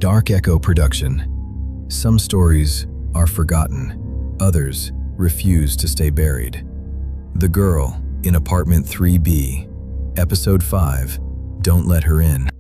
DarkEcho Production. Some stories are forgotten, others refuse to stay buried. The Girl in Apartment 3B, Episode 5, Don't Let Her In.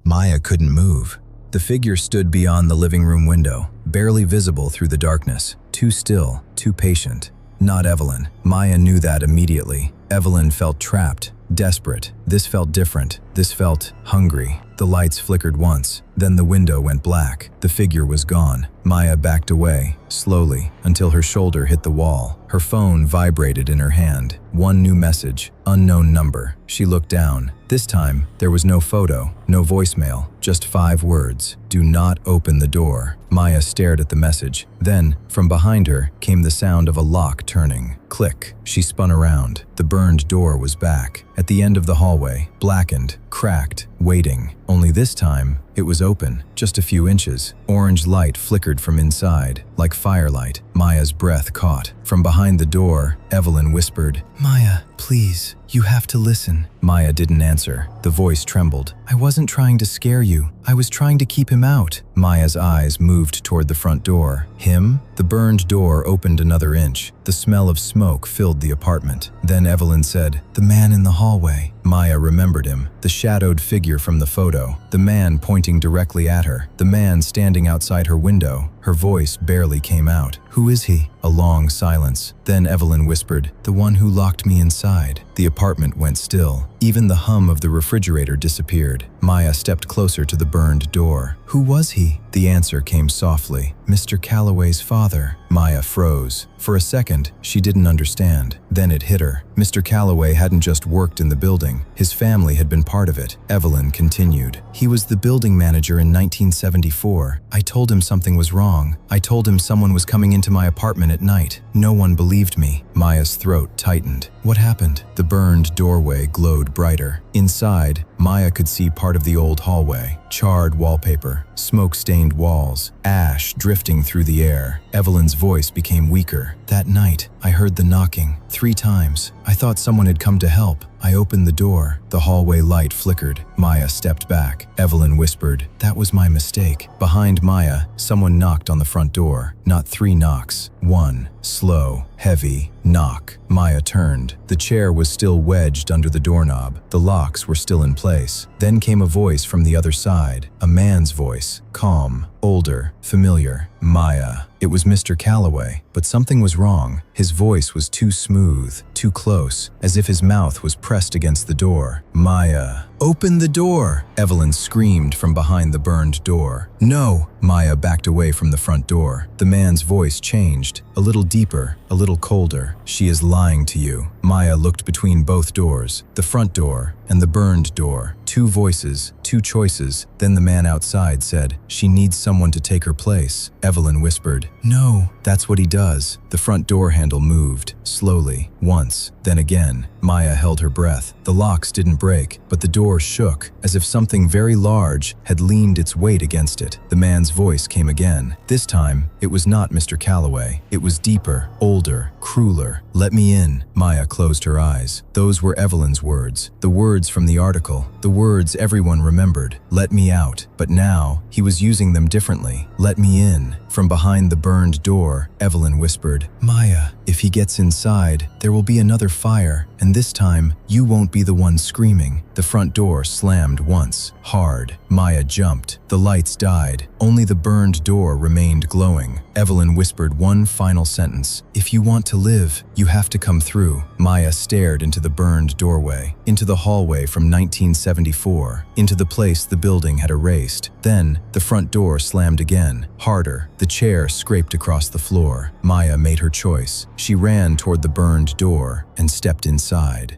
Maya couldn't move. The figure stood beyond the living room window, barely visible through the darkness, too still, too patient. Not Evelyn. Maya knew that immediately. Evelyn felt trapped, desperate. This felt different. This felt hungry. The lights flickered once, then the window went black. The figure was gone. Maya backed away, slowly, until her shoulder hit the wall. Her phone vibrated in her hand. One new message, unknown number. She looked down. This time, there was no photo, no voicemail, just 5 words. Do not open the door. Maya stared at the message. Then, from behind her, came the sound of a lock turning. Click. She spun around. The burned door was back. At the end of the hallway, blackened, cracked, waiting. Only this time, it was open, just a few inches. Orange light flickered from inside, like firelight. Maya's breath caught. From behind the door, Evelyn whispered, "Maya, please, you have to listen." Maya didn't answer. The voice trembled. "I wasn't trying to scare you. I was trying to keep him out." Maya's eyes moved toward the front door. Him? The burned door opened another inch. The smell of smoke filled the apartment. Then Evelyn said, "The man in the hallway." Maya remembered him, the shadowed figure from the photo, the man pointing directly at her, the man standing outside her window. Her voice barely came out. "Who is he?" A long silence. Then Evelyn whispered, "The one who locked me inside." The apartment went still. Even the hum of the refrigerator disappeared. Maya stepped closer to the burned door. "Who was he?" The answer came softly. "Mr. Calloway's father." Maya froze. For a second, she didn't understand. Then it hit her. Mr. Calloway hadn't just worked in the building. His family had been part of it. Evelyn continued. "He was the building manager in 1974. I told him something was wrong. I told him someone was coming into my apartment at night. No one believed me." Maya's throat tightened. What happened? The burned doorway glowed brighter. Inside, Maya could see part of the old hallway. Charred wallpaper, smoke-stained walls, ash drifting through the air. Evelyn's voice became weaker. "That night, I heard the knocking 3 times. I thought someone had come to help. I opened the door. The hallway light flickered. Maya stepped back. Evelyn whispered, "That was my mistake." Behind Maya, someone knocked on the front door. Not 3 knocks. 1, slow, heavy knock. Maya turned. The chair was still wedged under the doorknob. The locks were still in place. Then came a voice from the other side. A man's voice. Calm, older, familiar. Maya. It was Mr. Calloway, but something was wrong. His voice was too smooth, too close, as if his mouth was pressed against the door. "Maya, open the door!" Evelyn screamed from behind the burned door. "No!" Maya backed away from the front door. The man's voice changed, a little deeper, a little colder. "She is lying to you." Maya looked between both doors, the front door and the burned door. 2 voices, 2 choices. Then the man outside said, "She needs someone to take her place." Evelyn whispered, "No, that's what he does." The front door handle moved, slowly, once, then again. Maya held her breath. The locks didn't break, but the door shook, as if something very large had leaned its weight against it. The man's voice came again. This time, it was not Mr. Calloway. It was deeper, older, crueler. "Let me in." Maya closed her eyes. Those were Evelyn's words, the words from the article, the words everyone remembered. "Let me out." But now, he was using them differently. "Let me in." From behind the burned door, Evelyn whispered, "Maya, if he gets inside, there will be another fire, and this time, you won't be the one screaming." The front door slammed once, hard. Maya jumped. The lights died. Only the burned door remained glowing. Evelyn whispered one final sentence. "If you want to live, you have to come through." Maya stared into the burned doorway, into the hallway from 1974, into the place the building had erased. Then, the front door slammed again, harder. The chair scraped across the floor. Maya made her choice. She ran toward the burned door and stepped inside.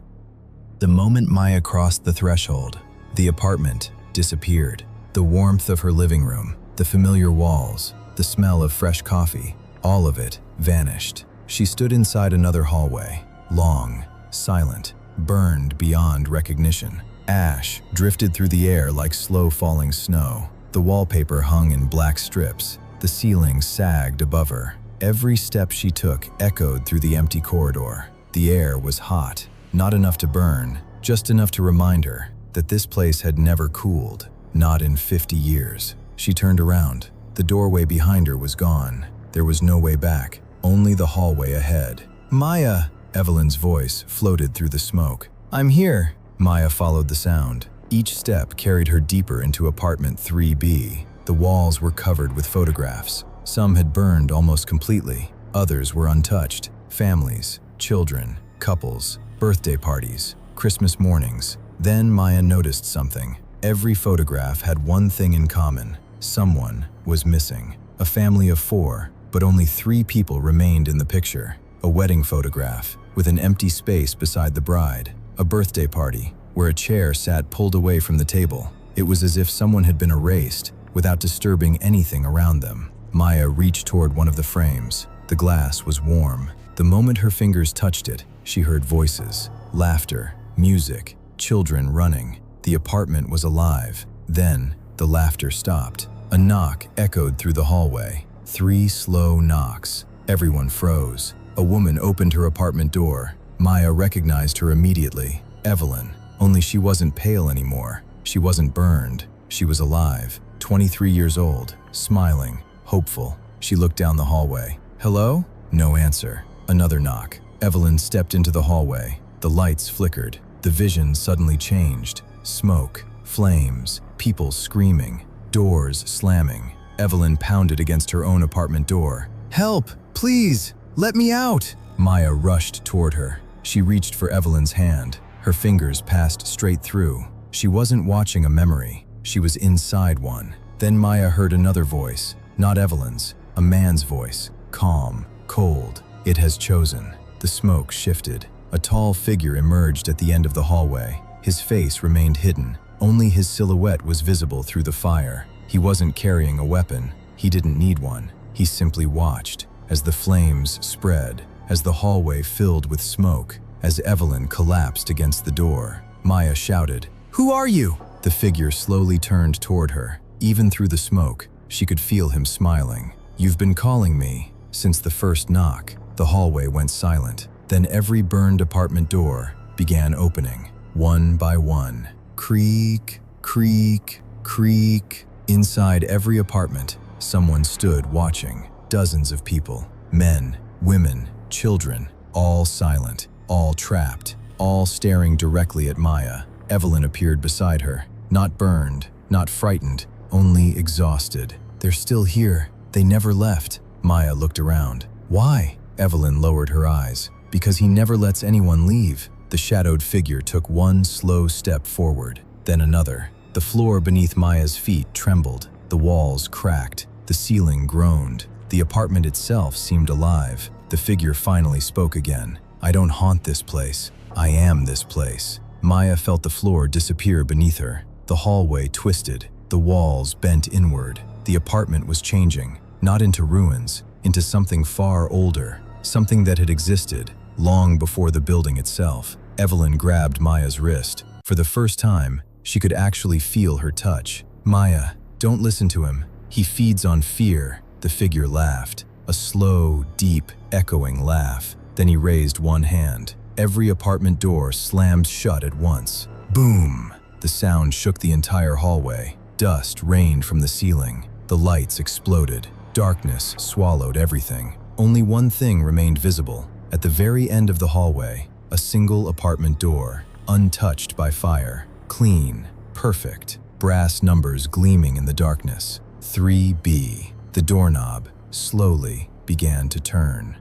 The moment Maya crossed the threshold, the apartment disappeared. The warmth of her living room, the familiar walls, the smell of fresh coffee, all of it vanished. She stood inside another hallway, long, silent, burned beyond recognition. Ash drifted through the air like slow-falling snow. The wallpaper hung in black strips. The ceiling sagged above her. Every step she took echoed through the empty corridor. The air was hot, not enough to burn, just enough to remind her that this place had never cooled, not in 50 years. She turned around. The doorway behind her was gone. There was no way back, only the hallway ahead. "Maya!" Evelyn's voice floated through the smoke. "I'm here." Maya followed the sound. Each step carried her deeper into apartment 3B. The walls were covered with photographs. Some had burned almost completely. Others were untouched. Families, children, couples, birthday parties, Christmas mornings. Then Maya noticed something. Every photograph had one thing in common. Someone was missing. A family of 4, but only 3 people remained in the picture. A wedding photograph with an empty space beside the bride. A birthday party where a chair sat pulled away from the table. It was as if someone had been erased without disturbing anything around them. Maya reached toward one of the frames. The glass was warm. The moment her fingers touched it, she heard voices, laughter, music, children running. The apartment was alive. Then, the laughter stopped. A knock echoed through the hallway. 3 slow knocks. Everyone froze. A woman opened her apartment door. Maya recognized her immediately. Evelyn. Only she wasn't pale anymore. She wasn't burned. She was alive. 23 years old, smiling, hopeful. She looked down the hallway. "Hello?" No answer. Another knock. Evelyn stepped into the hallway. The lights flickered. The vision suddenly changed. Smoke, flames, people screaming, doors slamming. Evelyn pounded against her own apartment door. "Help! Please! Let me out!" Maya rushed toward her. She reached for Evelyn's hand. Her fingers passed straight through. She wasn't watching a memory. She was inside one. Then Maya heard another voice. Not Evelyn's. A man's voice. Calm, cold. "It has chosen." The smoke shifted. A tall figure emerged at the end of the hallway. His face remained hidden. Only his silhouette was visible through the fire. He wasn't carrying a weapon. He didn't need one. He simply watched. As the flames spread, as the hallway filled with smoke, as Evelyn collapsed against the door, Maya shouted, "Who are you?" The figure slowly turned toward her. Even through the smoke, she could feel him smiling. "You've been calling me." Since the first knock, the hallway went silent. Then every burned apartment door began opening, one by one. Creak, creak, creak. Inside every apartment, someone stood watching. Dozens of people, men, women, children, all silent, all trapped, all staring directly at Maya. Evelyn appeared beside her, not burned, not frightened, only exhausted. "They're still here. They never left." Maya looked around. "Why?" Evelyn lowered her eyes. "Because he never lets anyone leave." The shadowed figure took one slow step forward, then another. The floor beneath Maya's feet trembled. The walls cracked. The ceiling groaned. The apartment itself seemed alive. The figure finally spoke again. "I don't haunt this place. I am this place." Maya felt the floor disappear beneath her. The hallway twisted. The walls bent inward. The apartment was changing, not into ruins, into something far older, something that had existed long before the building itself. Evelyn grabbed Maya's wrist. For the first time, she could actually feel her touch. "Maya, don't listen to him. He feeds on fear." The figure laughed, a slow, deep, echoing laugh. Then he raised one hand. Every apartment door slammed shut at once. Boom! The sound shook the entire hallway. Dust rained from the ceiling. The lights exploded. Darkness swallowed everything. Only one thing remained visible. At the very end of the hallway, a single apartment door, untouched by fire, clean, perfect, brass numbers gleaming in the darkness. 3B. The doorknob slowly began to turn.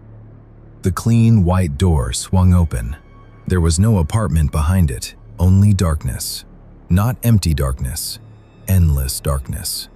The clean white door swung open. There was no apartment behind it, only darkness. Not empty darkness, endless darkness.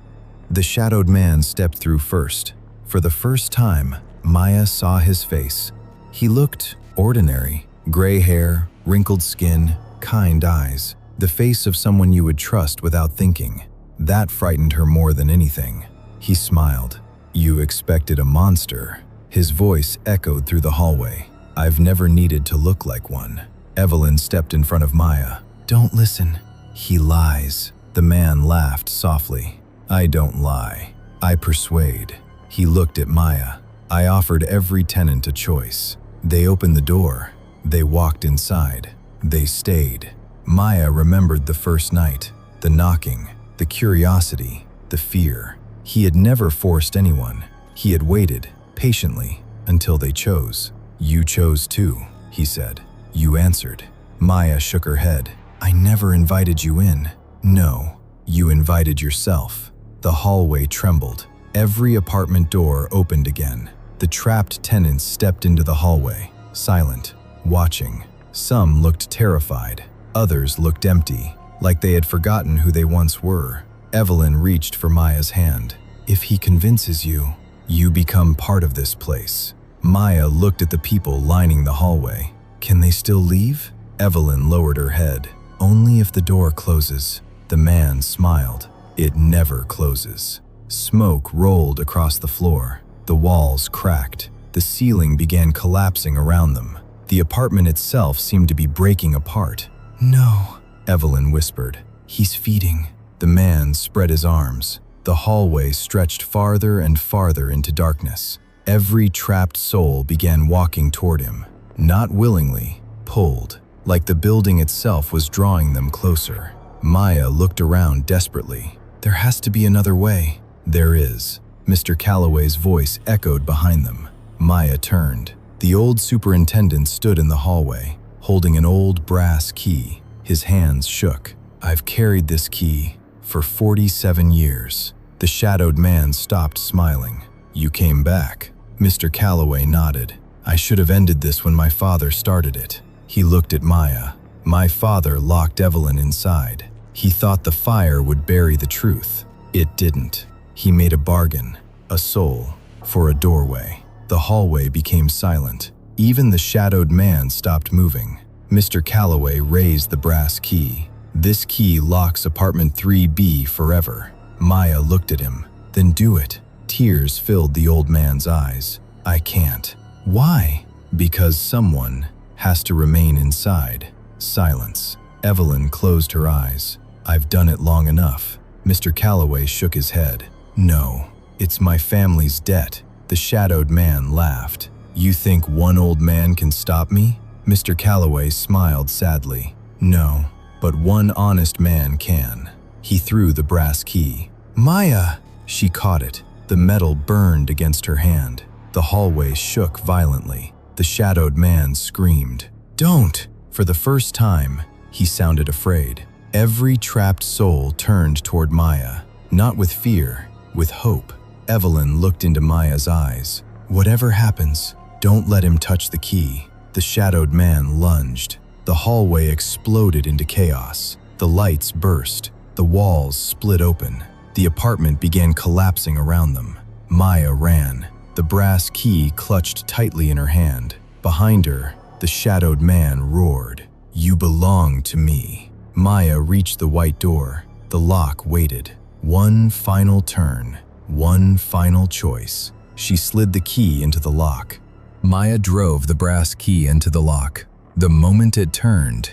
The shadowed man stepped through first. For the first time, Maya saw his face. He looked ordinary. Gray hair, wrinkled skin, kind eyes. The face of someone you would trust without thinking. That frightened her more than anything. He smiled. "You expected a monster." His voice echoed through the hallway. "I've never needed to look like one." Evelyn stepped in front of Maya. "Don't listen. He lies." The man laughed softly. "I don't lie. I persuade." He looked at Maya. "I offered every tenant a choice. They opened the door. They walked inside. They stayed." Maya remembered the first night, the knocking, the curiosity. the fear. He had never forced anyone. He had waited, patiently, until they chose. "You chose too," he said. "You answered." Maya shook her head. "I never invited you in." "No, you invited yourself." The hallway trembled. Every apartment door opened again. The trapped tenants stepped into the hallway, silent, watching. Some looked terrified. Others looked empty, like they had forgotten who they once were. Evelyn reached for Maya's hand. "If he convinces you, you become part of this place." Maya looked at the people lining the hallway. "Can they still leave?" Evelyn lowered her head. "Only if the door closes." The man smiled. "It never closes." Smoke rolled across the floor. The walls cracked. The ceiling began collapsing around them. The apartment itself seemed to be breaking apart. "No," Evelyn whispered. "He's feeding." The man spread his arms. The hallway stretched farther and farther into darkness. Every trapped soul began walking toward him, not willingly, pulled, like the building itself was drawing them closer. Maya looked around desperately. "There has to be another way." "There is." Mr. Calloway's voice echoed behind them. Maya turned. The old superintendent stood in the hallway, holding an old brass key. His hands shook. "I've carried this key for 47 years. The shadowed man stopped smiling. "You came back." Mr. Calloway nodded. "I should have ended this when my father started it." He looked at Maya. "My father locked Evelyn inside. He thought the fire would bury the truth. It didn't. He made a bargain, a soul, for a doorway." The hallway became silent. Even the shadowed man stopped moving. Mr. Calloway raised the brass key. "This key locks apartment 3B forever." Maya looked at him. "Then do it." Tears filled the old man's eyes. "I can't." "Why?" "Because someone has to remain inside." Silence. Evelyn closed her eyes. "I've done it long enough." Mr. Calloway shook his head. "No, it's my family's debt." The shadowed man laughed. "You think one old man can stop me?" Mr. Calloway smiled sadly. "No, but one honest man can." He threw the brass key. "Maya!" She caught it. The metal burned against her hand. The hallway shook violently. The shadowed man screamed. "Don't!" For the first time, he sounded afraid. Every trapped soul turned toward Maya, not with fear, with hope. Evelyn looked into Maya's eyes. "Whatever happens, don't let him touch the key." The shadowed man lunged. The hallway exploded into chaos. The lights burst. The walls split open. The apartment began collapsing around them. Maya ran. The brass key clutched tightly in her hand. Behind her, the shadowed man roared, "You belong to me." Maya reached the white door. The lock waited. One final turn. One final choice. She slid the key into the lock. Maya drove the brass key into the lock. The moment it turned,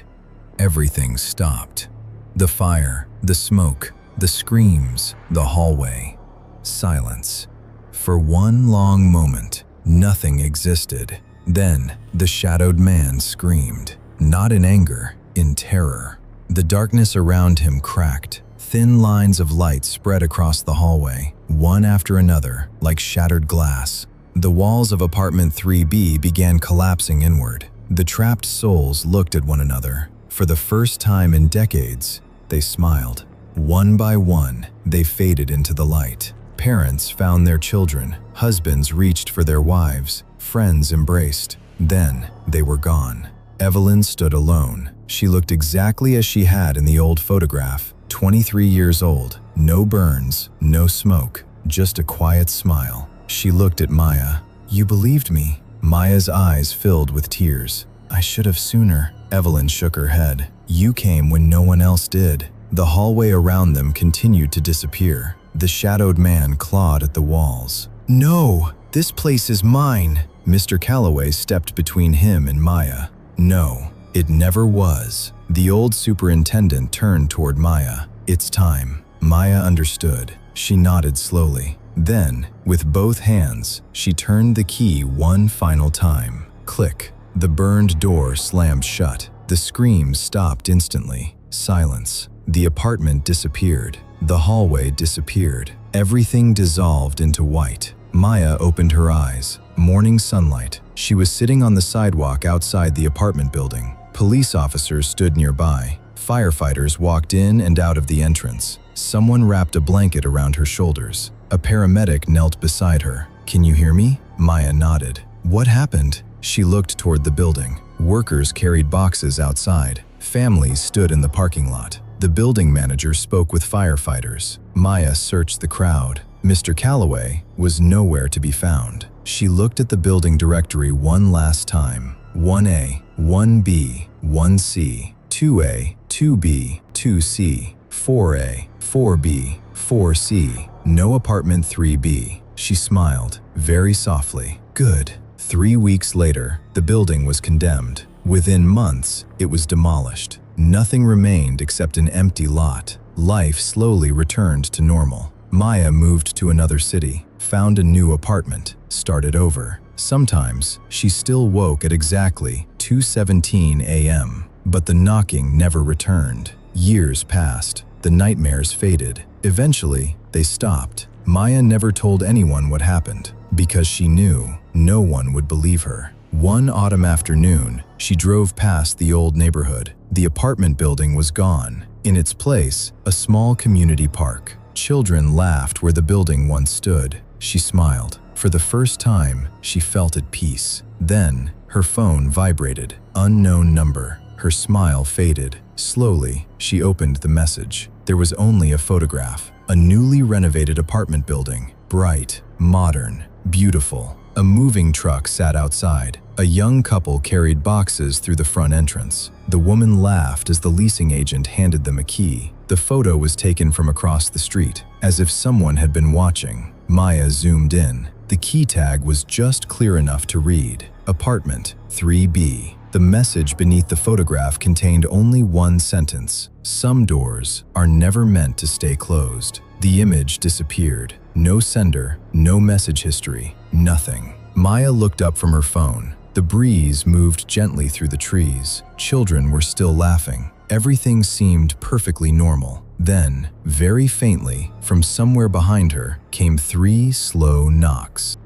everything stopped. The fire, the smoke, the screams, the hallway. Silence. For one long moment, nothing existed. Then, the shadowed man screamed, not in anger, in terror. The darkness around him cracked. Thin lines of light spread across the hallway, one after another, like shattered glass. The walls of apartment 3B began collapsing inward. The trapped souls looked at one another. For the first time in decades, they smiled. One by one, they faded into the light. Parents found their children, husbands reached for their wives, friends embraced. Then, they were gone. Evelyn stood alone. She looked exactly as she had in the old photograph. 23 years old, no burns, no smoke, just a quiet smile. She looked at Maya. "You believed me." Maya's eyes filled with tears. "I should have sooner." Evelyn shook her head. "You came when no one else did." The hallway around them continued to disappear. The shadowed man clawed at the walls. "No, this place is mine." Mr. Calloway stepped between him and Maya. "No, it never was." The old superintendent turned toward Maya. "It's time." Maya understood. She nodded slowly. Then, with both hands, she turned the key one final time. Click. The burned door slammed shut. The screams stopped instantly. Silence. The apartment disappeared. The hallway disappeared. Everything dissolved into white. Maya opened her eyes. Morning sunlight. She was sitting on the sidewalk outside the apartment building. Police officers stood nearby. Firefighters walked in and out of the entrance. Someone wrapped a blanket around her shoulders. A paramedic knelt beside her. "Can you hear me?" Maya nodded. "What happened?" She looked toward the building. Workers carried boxes outside. Families stood in the parking lot. The building manager spoke with firefighters. Maya searched the crowd. Mr. Calloway was nowhere to be found. She looked at the building directory one last time. 1A, 1B, 1C, 2A, 2B, 2C, 4A, 4B, 4C. No apartment 3B. She smiled, very softly. Good. 3 weeks later, the building was condemned. Within months, it was demolished. Nothing remained except an empty lot. Life slowly returned to normal. Maya moved to another city, found a new apartment, started over. Sometimes, she still woke at exactly 2:17 a.m., but the knocking never returned. Years passed. The nightmares faded. Eventually, they stopped. Maya never told anyone what happened, because she knew no one would believe her. One autumn afternoon, she drove past the old neighborhood. The apartment building was gone. In its place, a small community park. Children laughed where the building once stood. She smiled. For the first time, she felt at peace. Then, her phone vibrated. Unknown number. Her smile faded. Slowly, she opened the message. There was only a photograph. A newly renovated apartment building. Bright, modern, beautiful. A moving truck sat outside. A young couple carried boxes through the front entrance. The woman laughed as the leasing agent handed them a key. The photo was taken from across the street, as if someone had been watching. Maya zoomed in. The key tag was just clear enough to read. Apartment 3B. The message beneath the photograph contained only one sentence. Some doors are never meant to stay closed. The image disappeared. No sender, no message history, nothing. Maya looked up from her phone. The breeze moved gently through the trees. Children were still laughing. Everything seemed perfectly normal. Then, very faintly, from somewhere behind her, came 3 slow knocks.